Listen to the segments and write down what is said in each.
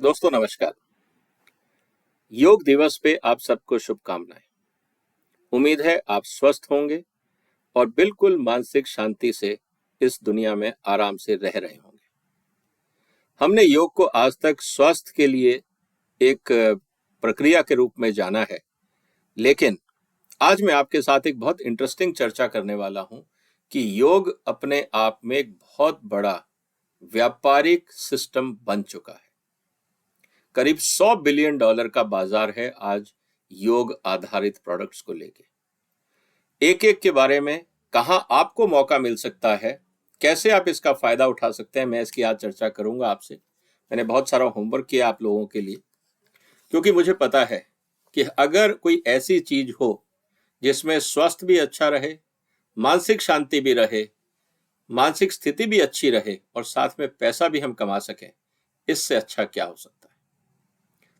दोस्तों नमस्कार। योग दिवस पे आप सबको शुभकामनाएं। उम्मीद है आप स्वस्थ होंगे और बिल्कुल मानसिक शांति से इस दुनिया में आराम से रह रहे होंगे। हमने योग को आज तक स्वास्थ्य के लिए एक प्रक्रिया के रूप में जाना है, लेकिन आज मैं आपके साथ एक बहुत इंटरेस्टिंग चर्चा करने वाला हूं कि योग अपने आप में एक बहुत बड़ा व्यापारिक सिस्टम बन चुका है। करीब $100 बिलियन का बाजार है आज योग आधारित प्रोडक्ट्स को लेके। एक एक के बारे में कहां आपको मौका मिल सकता है, कैसे आप इसका फायदा उठा सकते हैं, मैं इसकी आज चर्चा करूंगा आपसे। मैंने बहुत सारा होमवर्क किया आप लोगों के लिए, क्योंकि मुझे पता है कि अगर कोई ऐसी चीज हो जिसमें स्वास्थ्य भी अच्छा रहे, मानसिक शांति भी रहे, मानसिक स्थिति भी अच्छी रहे और साथ में पैसा भी हम कमा सकें, इससे अच्छा क्या हो सकता है।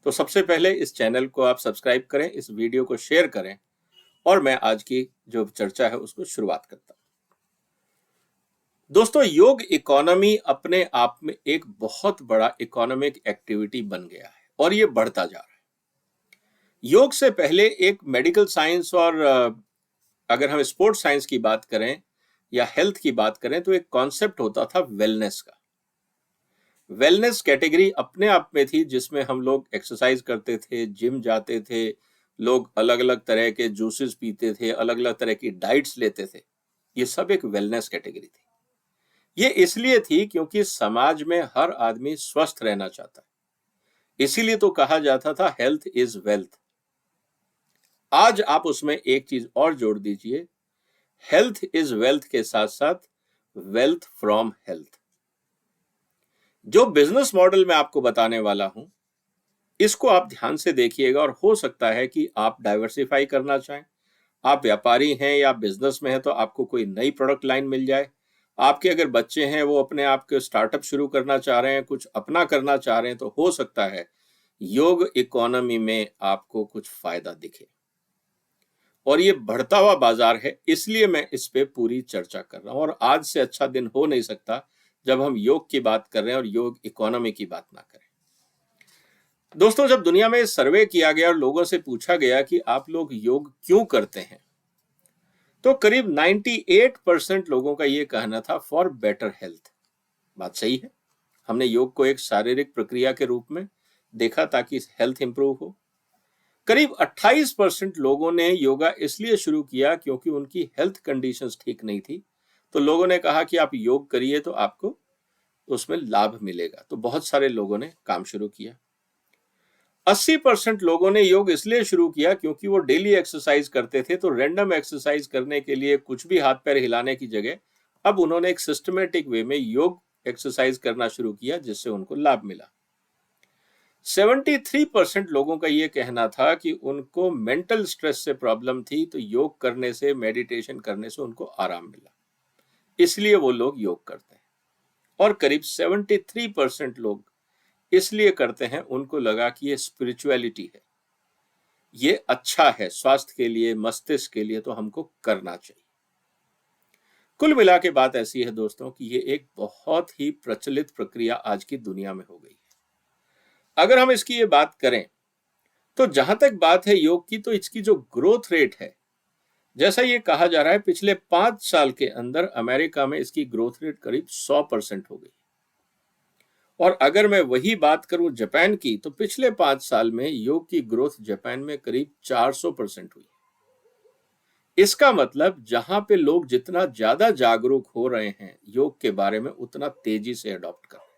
तो सबसे पहले इस चैनल को आप सब्सक्राइब करें, इस वीडियो को शेयर करें और मैं आज की जो चर्चा है उसको शुरुआत करता हूं। दोस्तों, योग इकोनॉमी अपने आप में एक बहुत बड़ा इकोनॉमिक एक्टिविटी बन गया है और ये बढ़ता जा रहा है। योग से पहले एक मेडिकल साइंस और अगर हम स्पोर्ट्स साइंस की बात करें या हेल्थ की बात करें तो एक कॉन्सेप्ट होता था वेलनेस का। वेलनेस कैटेगरी अपने आप में थी जिसमें हम लोग एक्सरसाइज करते थे, जिम जाते थे, लोग अलग अलग तरह के जूसेस पीते थे, अलग अलग तरह की डाइट्स लेते थे। ये सब एक वेलनेस कैटेगरी थी। ये इसलिए थी क्योंकि समाज में हर आदमी स्वस्थ रहना चाहता है, इसीलिए तो कहा जाता था हेल्थ इज वेल्थ। आज आप उसमें एक चीज और जोड़ दीजिए, हेल्थ इज वेल्थ के साथ साथ वेल्थ फ्रॉम हेल्थ। जो बिजनेस मॉडल मैं आपको बताने वाला हूं, इसको आप ध्यान से देखिएगा और हो सकता है कि आप डाइवर्सिफाई करना चाहें। आप व्यापारी हैं या बिजनेस में हैं तो आपको कोई नई प्रोडक्ट लाइन मिल जाए। आपके अगर बच्चे हैं वो अपने आप के स्टार्टअप शुरू करना चाह रहे हैं, कुछ अपना करना चाह रहे हैं, तो हो सकता है योग इकोनॉमी में आपको कुछ फायदा दिखे। और ये बढ़ता हुआ बाजार है, इसलिए मैं इस पे पूरी चर्चा कर रहा हूं। और आज से अच्छा दिन हो नहीं सकता जब हम योग की बात कर रहे हैं और योग इकोनॉमी की बात ना करें। दोस्तों, जब दुनिया में सर्वे किया गया और लोगों से पूछा गया कि आप लोग योग क्यों करते हैं, तो करीब 98% लोगों का यह कहना था फॉर बेटर हेल्थ। बात सही है, हमने योग को एक शारीरिक प्रक्रिया के रूप में देखा ताकि हेल्थ इंप्रूव हो। करीब 28% लोगों ने योगा इसलिए शुरू किया क्योंकि उनकी हेल्थ कंडीशंस ठीक नहीं थी, तो लोगों ने कहा कि आप योग करिए तो आपको उसमें लाभ मिलेगा, तो बहुत सारे लोगों ने काम शुरू किया। 80% लोगों ने योग इसलिए शुरू किया क्योंकि वो डेली एक्सरसाइज करते थे, तो रैंडम एक्सरसाइज करने के लिए कुछ भी हाथ पैर हिलाने की जगह अब उन्होंने एक सिस्टमेटिक वे में योग एक्सरसाइज करना शुरू किया, जिससे उनको लाभ मिला। 73% लोगों का यह कहना था कि उनको मेंटल स्ट्रेस से प्रॉब्लम थी, तो योग करने से, मेडिटेशन करने से उनको आराम मिला, इसलिए वो लोग योग करते हैं। और करीब 73% लोग इसलिए करते हैं, उनको लगा कि ये स्पिरिचुअलिटी है, ये अच्छा है स्वास्थ्य के लिए, मस्तिष्क के लिए, तो हमको करना चाहिए। कुल मिला के बात ऐसी है दोस्तों कि ये एक बहुत ही प्रचलित प्रक्रिया आज की दुनिया में हो गई है। अगर हम इसकी ये बात करें तो जहां तक बात है योग की, तो इसकी जो ग्रोथ रेट है, जैसा ये कहा जा रहा है, पिछले 5 साल के अंदर अमेरिका में इसकी ग्रोथ रेट करीब 100% हो गई। और अगर मैं वही बात करूं जापान की, तो पिछले 5 साल में योग की ग्रोथ जापान में करीब 400% हुई। इसका मतलब जहां पे लोग जितना ज्यादा जागरूक हो रहे हैं योग के बारे में, उतना तेजी से अडॉप्ट कर रहे हैं।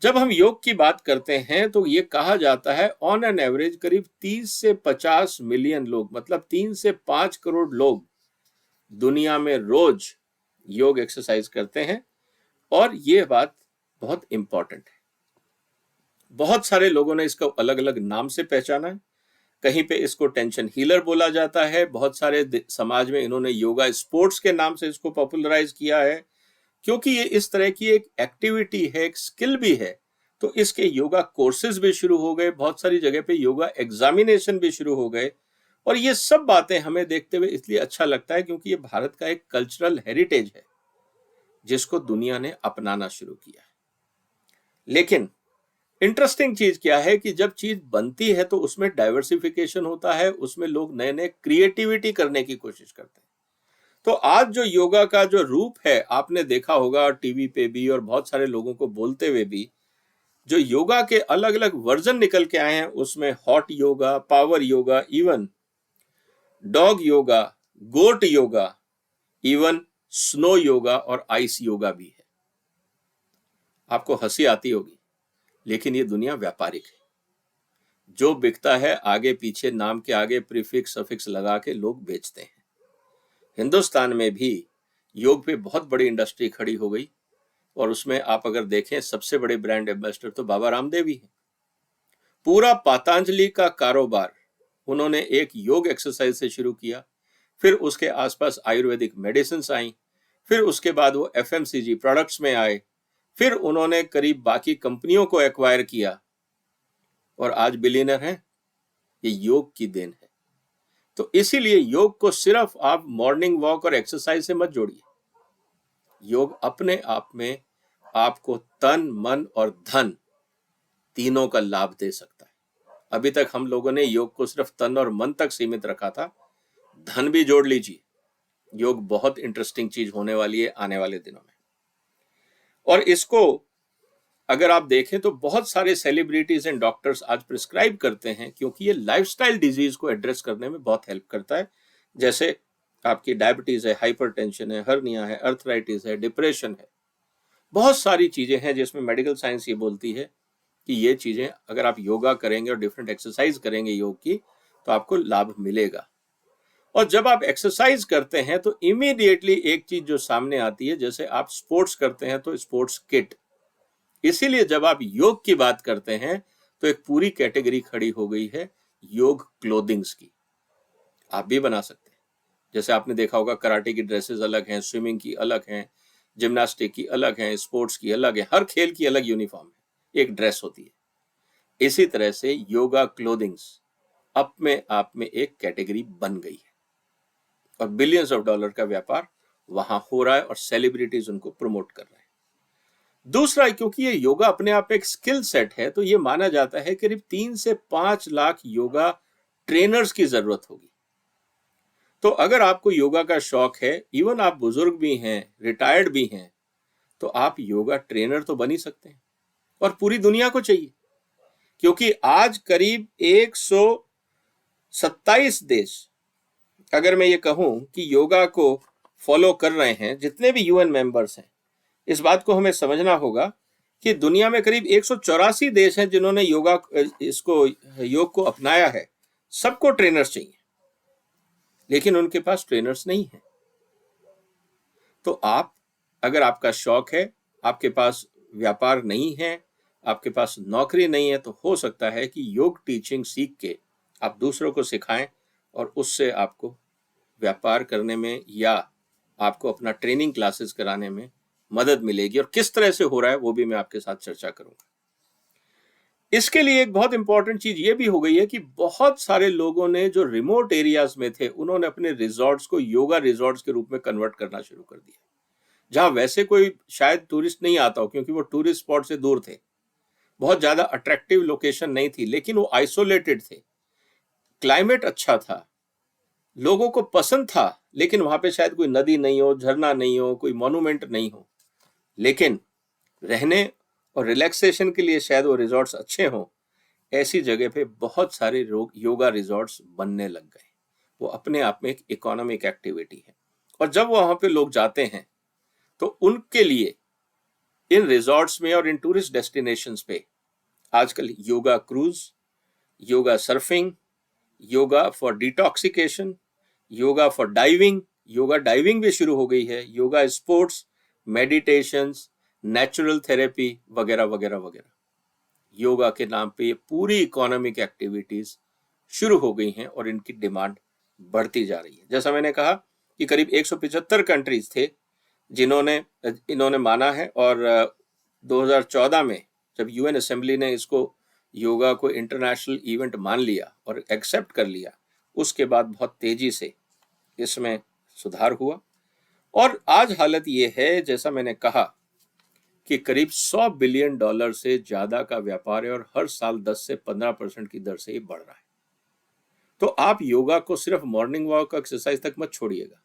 जब हम योग की बात करते हैं तो ये कहा जाता है ऑन एन एवरेज करीब 30 से 50 मिलियन लोग, मतलब 3 से 5 करोड़ लोग दुनिया में रोज योग एक्सरसाइज करते हैं। और ये बात बहुत इंपॉर्टेंट है। बहुत सारे लोगों ने इसको अलग अलग नाम से पहचाना है। कहीं पे इसको टेंशन हीलर बोला जाता है, बहुत सारे समाज में इन्होंने योगा स्पोर्ट्स के नाम से इसको पॉपुलराइज किया है, क्योंकि ये इस तरह की एक एक्टिविटी है, एक स्किल भी है। तो इसके योगा कोर्सेज भी शुरू हो गए, बहुत सारी जगह पे योगा एग्जामिनेशन भी शुरू हो गए। और ये सब बातें हमें देखते हुए इसलिए अच्छा लगता है क्योंकि ये भारत का एक कल्चरल हेरिटेज है जिसको दुनिया ने अपनाना शुरू किया है। लेकिन इंटरेस्टिंग चीज क्या है कि जब चीज बनती है तो उसमें डाइवर्सिफिकेशन होता है, उसमें लोग नए नए क्रिएटिविटी करने की कोशिश करते हैं। तो आज जो योगा का जो रूप है, आपने देखा होगा टीवी पे भी और बहुत सारे लोगों को बोलते हुए भी, जो योगा के अलग अलग वर्जन निकल के आए हैं, उसमें hot yoga, power yoga, even dog yoga, goat yoga, even snow yoga और आइस योगा भी है। आपको हंसी आती होगी, लेकिन ये दुनिया व्यापारिक है। जो बिकता है आगे पीछे नाम के आगे प्रीफिक्स सफिक्स लगा के लोग बेचते हैं। हिंदुस्तान में भी योग पे बहुत बड़ी इंडस्ट्री खड़ी हो गई, और उसमें आप अगर देखें सबसे बड़े ब्रांड एम्बेसडर तो बाबा रामदेव ही है। पूरा पतंजलि का कारोबार उन्होंने एक योग एक्सरसाइज से शुरू किया, फिर उसके आसपास आयुर्वेदिक मेडिसिन आई, फिर उसके बाद वो एफएमसीजी प्रोडक्ट्स में आए, फिर उन्होंने करीब बाकी कंपनियों को एक्वायर किया और आज बिलियनर हैं। ये योग की देन है। तो इसीलिए योग को सिर्फ आप मॉर्निंग वॉक और एक्सरसाइज से मत जोड़िए। योग अपने आप में आपको तन, मन और धन तीनों का लाभ दे सकता है। अभी तक हम लोगों ने योग को सिर्फ तन और मन तक सीमित रखा था, धन भी जोड़ लीजिए। योग बहुत इंटरेस्टिंग चीज होने वाली है आने वाले दिनों में। और इसको अगर आप देखें तो बहुत सारे सेलिब्रिटीज एंड डॉक्टर्स आज प्रिस्क्राइब करते हैं, क्योंकि ये लाइफस्टाइल डिजीज को एड्रेस करने में बहुत हेल्प करता है। जैसे आपकी डायबिटीज है, हाइपरटेंशन है, हर्निया है, अर्थराइटिस है, डिप्रेशन है, बहुत सारी चीजें हैं जिसमें मेडिकल साइंस ये बोलती है कि ये चीजें अगर आप योगा करेंगे और डिफरेंट एक्सरसाइज करेंगे योग की, तो आपको लाभ मिलेगा। और जब आप एक्सरसाइज करते हैं तो इमीडिएटली एक चीज जो सामने आती है, जैसे आप स्पोर्ट्स करते हैं तो स्पोर्ट्स किट। इसीलिए जब आप योग की बात करते हैं तो एक पूरी कैटेगरी खड़ी हो गई है योग क्लोथिंग्स की। आप भी बना सकते हैं। जैसे आपने देखा होगा कराटे की ड्रेसेस अलग हैं, स्विमिंग की अलग हैं, जिम्नास्टिक की अलग हैं, स्पोर्ट्स की अलग है, हर खेल की अलग यूनिफॉर्म है, एक ड्रेस होती है। इसी तरह से योगा क्लोथिंग्स अपने आप में एक कैटेगरी बन गई है और बिलियंस ऑफ डॉलर का व्यापार वहां हो रहा है और सेलिब्रिटीज उनको प्रमोट कर रहे हैं। दूसरा, क्योंकि ये योगा अपने आप एक स्किल सेट है, तो ये माना जाता है करीब 3 से 5 लाख योगा ट्रेनर्स की जरूरत होगी। तो अगर आपको योगा का शौक है, इवन आप बुजुर्ग भी हैं, रिटायर्ड भी हैं, तो आप योगा ट्रेनर तो बन ही सकते हैं। और पूरी दुनिया को चाहिए, क्योंकि आज करीब 127 देश, अगर मैं ये कहूं कि योगा को फॉलो कर रहे हैं, जितने भी यूएन मेंबर्स हैं, इस बात को हमें समझना होगा कि दुनिया में करीब 184 देश हैं जिन्होंने योग को अपनाया है। सबको ट्रेनर्स चाहिए, लेकिन उनके पास ट्रेनर्स नहीं है। तो आप, अगर आपका शौक है, आपके पास व्यापार नहीं है, आपके पास नौकरी नहीं है, तो हो सकता है कि योग टीचिंग सीख के आप दूसरों को सिखाएं और उससे आपको व्यापार करने में या आपको अपना ट्रेनिंग क्लासेस कराने में मदद मिलेगी। और किस तरह से हो रहा है वो भी मैं आपके साथ चर्चा करूंगा। इसके लिए एक बहुत इंपॉर्टेंट चीज ये भी हो गई है कि बहुत सारे लोगों ने जो रिमोट एरियाज में थे, उन्होंने अपने रिजॉर्ट्स को योगा रिजॉर्ट्स के रूप में कन्वर्ट करना शुरू कर दिया, जहां वैसे कोई शायद टूरिस्ट नहीं आता हो, क्योंकि वो टूरिस्ट स्पॉट से दूर थे, बहुत ज्यादा अट्रैक्टिव लोकेशन नहीं थी, लेकिन वो आइसोलेटेड थे, क्लाइमेट अच्छा था, लोगों को पसंद था, लेकिन वहां पे शायद कोई नदी नहीं हो, झरना नहीं हो, कोई मॉन्यूमेंट नहीं हो, लेकिन रहने और रिलैक्सेशन के लिए शायद वो रिजॉर्ट्स अच्छे हों। ऐसी जगह पे बहुत सारे योगा रिजॉर्ट्स बनने लग गए। वो अपने आप में एक इकोनॉमिक एक्टिविटी है, और जब वहां पे लोग जाते हैं तो उनके लिए इन रिजॉर्ट्स में और इन टूरिस्ट डेस्टिनेशंस पे आजकल yoga cruise, yoga surfing, yoga for detoxication, yoga for diving, yoga diving भी शुरू हो गई है, yoga sports, meditations, natural therapy वगैरह वगैरह वगैरह। योगा के नाम पे ये पूरी इकोनॉमिक एक्टिविटीज शुरू हो गई हैं और इनकी डिमांड बढ़ती जा रही है। जैसा मैंने कहा कि करीब 175 कंट्रीज थे जिन्होंने इन्होंने माना है, और 2014 में जब यूएन असेंबली ने इसको योगा को इंटरनेशनल इवेंट मान लिया और एक्सेप्ट कर लिया, उसके बाद बहुत तेजी से इसमें सुधार हुआ। और आज हालत ये है, जैसा मैंने कहा, कि करीब $100 बिलियन से ज्यादा का व्यापार है और हर साल 10 से 15% की दर से ये बढ़ रहा है। तो आप योगा को सिर्फ मॉर्निंग वॉक एक्सरसाइज तक मत छोड़िएगा।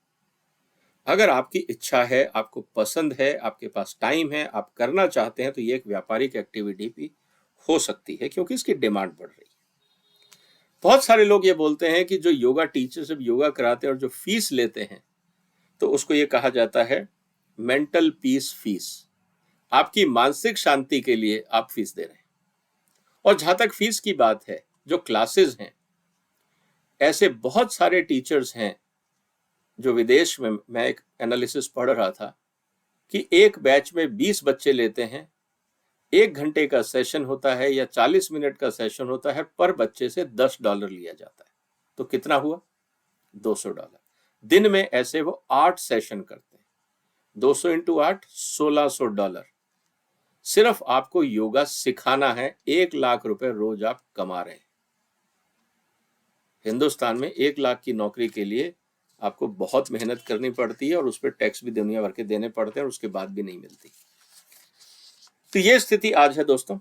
अगर आपकी इच्छा है, आपको पसंद है, आपके पास टाइम है, आप करना चाहते हैं, तो ये एक व्यापारिक एक्टिविटी भी हो सकती है, क्योंकि इसकी डिमांड बढ़ रही है। बहुत सारे लोग ये बोलते हैं कि जो योगा टीचर जब योगा कराते हैं और जो फीस लेते हैं, तो उसको ये कहा जाता है मेंटल पीस फीस। आपकी मानसिक शांति के लिए आप फीस दे रहे हैं। और जहां तक फीस की बात है, जो क्लासेस हैं, ऐसे बहुत सारे टीचर्स हैं जो विदेश में, मैं एक एनालिसिस पढ़ रहा था कि एक बैच में 20 बच्चे लेते हैं, 1 घंटे का सेशन होता है या 40 मिनट का सेशन होता है, पर बच्चे से $10 लिया जाता है। तो कितना हुआ? $200। दिन में ऐसे वो 8 सेशन करते हैं, 200 इंटू 8, $1600। सिर्फ आपको योगा सिखाना है, 1 लाख रुपए रोज आप कमा रहे हैं। हिंदुस्तान में 1 लाख की नौकरी के लिए आपको बहुत मेहनत करनी पड़ती है और उस पर टैक्स भी दुनिया भर के देने पड़ते हैं और उसके बाद भी नहीं मिलती। तो ये स्थिति आज है दोस्तों।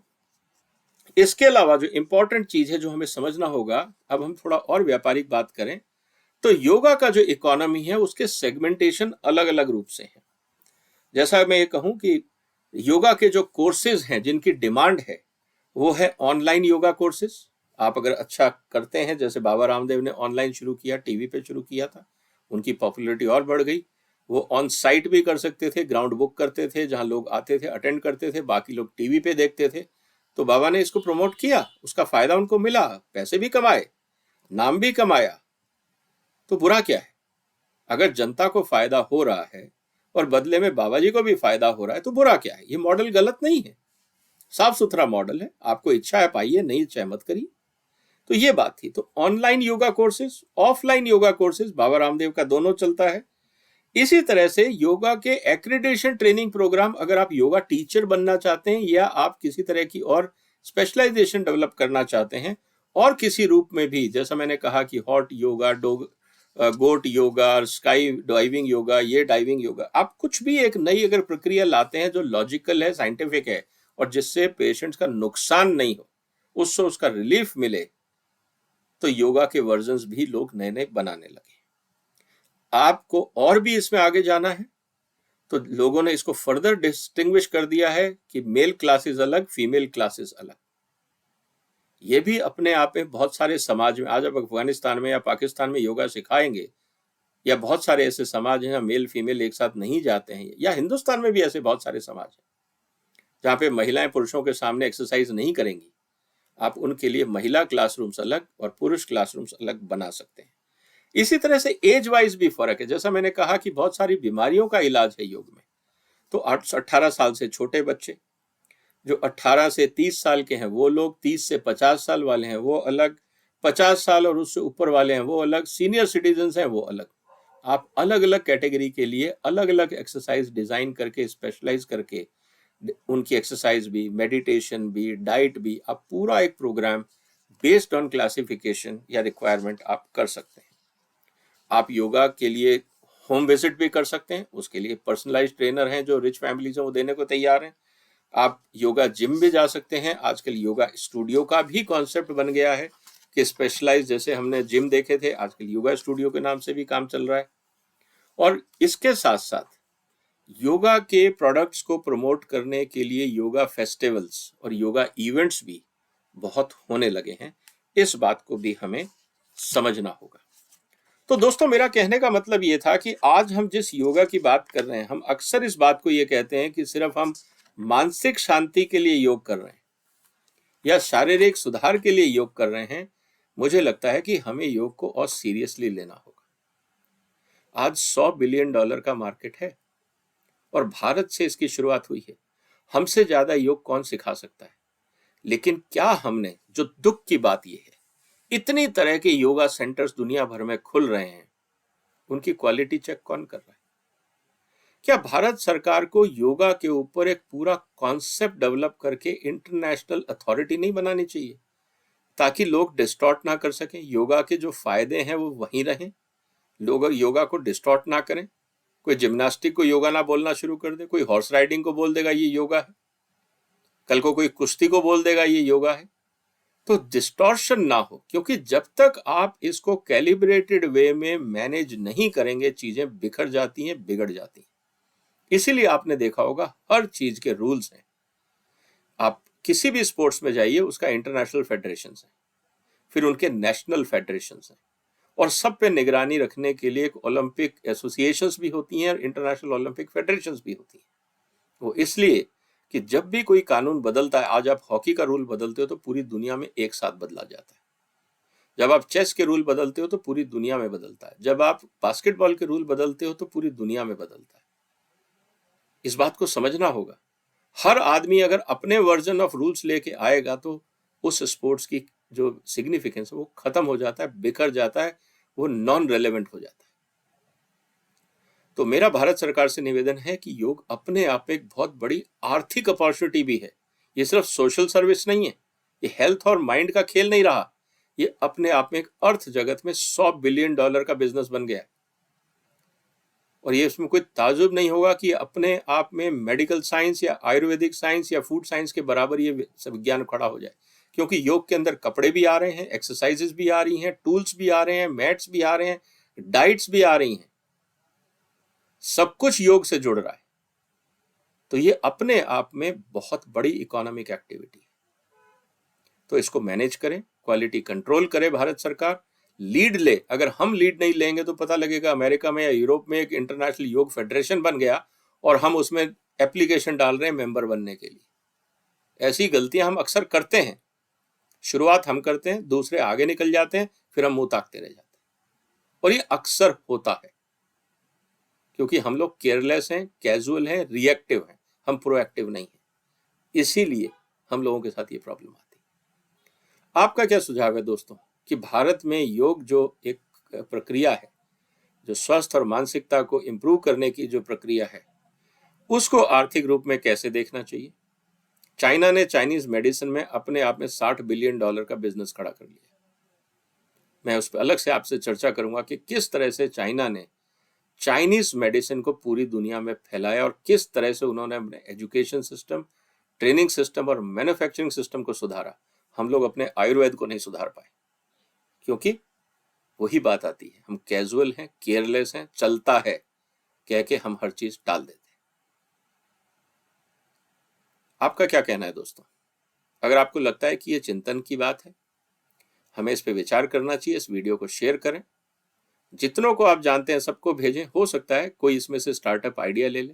इसके अलावा जो इंपॉर्टेंट चीज है जो हमें समझना होगा, अब हम थोड़ा और व्यापारिक बात करें, तो योगा का जो इकोनॉमी है उसके सेगमेंटेशन अलग अलग रूप से है। जैसा मैं ये कहूं कि योगा के जो कोर्सेज हैं जिनकी डिमांड है, वो है ऑनलाइन योगा कोर्सेज। आप अगर अच्छा करते हैं, जैसे बाबा रामदेव ने ऑनलाइन शुरू किया, टीवी पे शुरू किया था, उनकी पॉपुलैरिटी और बढ़ गई। वो ऑन साइट भी कर सकते थे, ग्राउंड बुक करते थे, जहां लोग आते थे, अटेंड करते थे, बाकी लोग टीवी पे देखते थे। तो बाबा ने इसको प्रमोट किया, उसका फायदा उनको मिला, पैसे भी कमाए, नाम भी कमाया। तो बुरा क्या है? अगर जनता को फायदा हो रहा है और बदले में बाबा जी को भी फायदा हो रहा है, तो बुरा क्या है? ये मॉडल गलत नहीं है, साफ सुथरा मॉडल है। आपको इच्छा है पाइए, नहीं इच्छा है मत करिए। तो ये बात थी। तो online yoga courses, offline yoga courses, Baba Ramdev का दोनों चलता है। इसी तरह से योगा के एक्रेडिटेशन ट्रेनिंग प्रोग्राम, अगर आप योगा टीचर बनना चाहते हैं या आप किसी तरह की और स्पेशलाइजेशन डेवलप करना चाहते हैं, और किसी रूप में भी, जैसा मैंने कहा कि hot yoga, goat yoga, sky diving yoga, ये डाइविंग योगा, आप कुछ भी एक नई अगर प्रक्रिया लाते हैं जो लॉजिकल है, साइंटिफिक है, और जिससे पेशेंट्स का नुकसान नहीं हो, उससे उसका रिलीफ मिले, तो योगा के वर्जन्स भी लोग नए नए बनाने लगे। आपको और भी इसमें आगे जाना है, तो लोगों ने इसको फर्दर डिस्टिंग्विश कर दिया है कि मेल क्लासेस अलग, फीमेल क्लासेस अलग। ये भी अपने आप में बहुत सारे समाज में, आज आप अफगानिस्तान में या पाकिस्तान में योगा सिखाएंगे, या बहुत सारे ऐसे समाज हैं मेल फीमेल एक साथ नहीं जाते हैं, या हिंदुस्तान में भी ऐसे बहुत सारे समाज हैं जहाँ पे महिलाएं पुरुषों के सामने एक्सरसाइज नहीं करेंगी। आप उनके लिए महिला क्लासरूम्स अलग और पुरुष क्लासरूम्स अलग बना सकते हैं। इसी तरह से एज वाइज भी फर्क है। जैसा मैंने कहा कि बहुत सारी बीमारियों का इलाज है योग में, तो 18 साल से छोटे बच्चे, जो 18 से 30 साल के हैं वो लोग, 30 से 50 साल वाले हैं वो अलग, 50 साल और उससे ऊपर वाले हैं वो अलग, सीनियर सिटीजन हैं वो अलग। आप अलग अलग कैटेगरी के लिए अलग अलग एक्सरसाइज डिजाइन करके, स्पेशलाइज करके, उनकी एक्सरसाइज भी, मेडिटेशन भी, डाइट भी, आप पूरा एक प्रोग्राम बेस्ड ऑन क्लासिफिकेशन या रिक्वायरमेंट आप कर सकते हैं। आप योगा के लिए होम विजिट भी कर सकते हैं, उसके लिए पर्सनलाइज ट्रेनर हैं जो रिच फैमिलीज हैं वो देने को तैयार हैं। आप योगा जिम भी जा सकते हैं। आजकल योगा स्टूडियो का भी कॉन्सेप्ट बन गया है कि स्पेशलाइज, जैसे हमने जिम देखे थे, आजकल योगा स्टूडियो के नाम से भी काम चल रहा है। और इसके साथ साथ योगा के प्रोडक्ट्स को प्रमोट करने के लिए योगा फेस्टिवल्स और योगा इवेंट्स भी बहुत होने लगे हैं। इस बात को भी हमें समझना होगा। तो दोस्तों, मेरा कहने का मतलब ये था कि आज हम जिस योगा की बात कर रहे हैं, हम अक्सर इस बात को ये कहते हैं कि सिर्फ हम मानसिक शांति के लिए योग कर रहे हैं या शारीरिक सुधार के लिए योग कर रहे हैं। मुझे लगता है कि हमें योग को और सीरियसली लेना होगा। आज $100 बिलियन का मार्केट है और भारत से इसकी शुरुआत हुई है। हमसे ज्यादा योग कौन सिखा सकता है? लेकिन क्या हमने, जो दुख की बात यह है, इतनी तरह के योगा सेंटर्स दुनिया भर में खुल रहे हैं, उनकी क्वालिटी चेक कौन कर रहा है? क्या भारत सरकार को योगा के ऊपर एक पूरा कॉन्सेप्ट डेवलप करके इंटरनेशनल अथॉरिटी नहीं बनानी चाहिए, ताकि लोग डिस्टॉर्ट ना कर सकें? योगा के जो फायदे हैं वो वहीं रहें, लोग योगा को डिस्टॉर्ट ना करें। कोई जिम्नास्टिक को योगा ना बोलना शुरू कर दे, कोई हॉर्स राइडिंग को बोल देगा ये योगा है, कल को कोई कुश्ती को बोल देगा ये योगा है। तो डिस्टॉर्शन ना हो, क्योंकि जब तक आप इसको कैलिब्रेटेड वे में मैनेज नहीं करेंगे चीजें बिखर जाती हैं, बिगड़ जाती हैं। इसीलिए आपने देखा होगा हर चीज के रूल्स हैं। आप किसी भी स्पोर्ट्स में जाइए, उसका इंटरनेशनल फेडरेशन है, फिर उनके नेशनल फेडरेशन हैं, और सब पे निगरानी रखने के लिए एक ओलंपिक एसोसिएशंस भी होती हैं और इंटरनेशनल ओलंपिक फेडरेशंस भी होती हैं। वो इसलिए कि जब भी कोई कानून बदलता है, आज आप हॉकी का रूल बदलते हो तो पूरी दुनिया में एक साथ बदला जाता है, जब आप चेस के रूल बदलते हो तो पूरी दुनिया में बदलता है, जब आप बास्केटबॉल के रूल बदलते हो तो पूरी दुनिया में बदलता है। इस बात को समझना होगा। हर आदमी अगर अपने वर्जन ऑफ रूल्स लेके आएगा तो उस स्पोर्ट्स की जो सिग्निफिकेंस है वो खत्म हो जाता है, बिखर जाता है, वो नॉन रेलेवेंट हो जाता है। तो मेरा भारत सरकार से निवेदन है कि योग अपने आप में एक बहुत बड़ी आर्थिक अपॉर्चुनिटी भी है। ये सिर्फ सोशल सर्विस नहीं है, ये हेल्थ और माइंड का खेल नहीं रहा, ये अपने आप में एक अर्थ जगत में $100 बिलियन का बिजनेस बन गया है। और ये इसमें कोई ताजुब नहीं होगा कि अपने आप में मेडिकल साइंस या आयुर्वेदिक साइंस या फूड साइंस के बराबर ये विज्ञान खड़ा हो जाए, क्योंकि योग के अंदर कपड़े भी आ रहे हैं, एक्सरसाइजेस भी आ रही हैं, टूल्स भी आ रहे हैं, मैट्स भी आ रहे हैं, डाइट्स भी आ रही हैं, सब कुछ योग से जुड़ रहा है। तो ये अपने आप में बहुत बड़ी इकोनॉमिक एक्टिविटी है। तो इसको मैनेज करें, क्वालिटी कंट्रोल करे भारत सरकार, लीड ले। अगर हम लीड नहीं लेंगे तो पता लगेगा अमेरिका में या यूरोप में एक इंटरनेशनल योग फेडरेशन बन गया और हम उसमें एप्लीकेशन डाल रहे हैं मेंबर बनने के लिए। ऐसी गलतियां हम अक्सर करते हैं, शुरुआत हम करते हैं, दूसरे आगे निकल जाते हैं, फिर हम मुंह ताकते रह जाते हैं। और ये अक्सर होता है क्योंकि हम लोग केयरलेस हैं, कैजुअल हैं, रिएक्टिव हैं, हम प्रोएक्टिव नहीं हैं। इसीलिए हम लोगों के साथ ये प्रॉब्लम आती है। आपका क्या सुझाव है दोस्तों कि भारत में योग जो एक प्रक्रिया है, जो स्वास्थ्य और मानसिकता को इंप्रूव करने की जो प्रक्रिया है, उसको आर्थिक रूप में कैसे देखना चाहिए? चाइना ने चाइनीज मेडिसिन में अपने आप में $60 बिलियन का बिजनेस खड़ा कर लिया। मैं उस पर अलग से आपसे चर्चा करूंगा कि किस तरह से चाइना ने चाइनीज मेडिसिन को पूरी दुनिया में फैलाया और किस तरह से उन्होंने अपने एजुकेशन सिस्टम, ट्रेनिंग सिस्टम और मैन्युफैक्चरिंग सिस्टम को सुधारा। हम लोग अपने आयुर्वेद को नहीं सुधार पाए, क्योंकि वही बात आती है, हम कैजुअल हैं, केयरलेस हैं, चलता है कह के हम हर चीज टाल देते हैं। आपका क्या कहना है दोस्तों? अगर आपको लगता है कि ये चिंतन की बात है, हमें इस पे विचार करना चाहिए, इस वीडियो को शेयर करें, जितनों को आप जानते हैं सबको भेजें। हो सकता है कोई इसमें से स्टार्टअप आइडिया ले ले,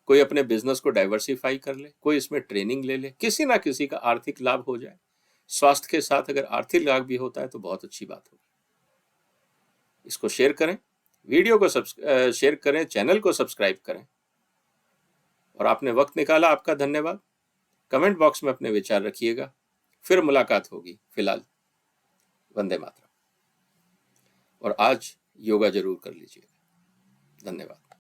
कोई अपने बिजनेस को डाइवर्सिफाई कर ले, कोई इसमें ट्रेनिंग ले ले, किसी ना किसी का आर्थिक लाभ हो जाए। स्वास्थ्य के साथ अगर आर्थिक लाभ भी होता है तो बहुत अच्छी बात होगी। इसको शेयर करें, वीडियो को शेयर करें, चैनल को सब्सक्राइब करें। और आपने वक्त निकाला, आपका धन्यवाद। कमेंट बॉक्स में अपने विचार रखिएगा, फिर मुलाकात होगी। फिलहाल वंदे मातरम। और आज योगा जरूर कर लीजिएगा। धन्यवाद।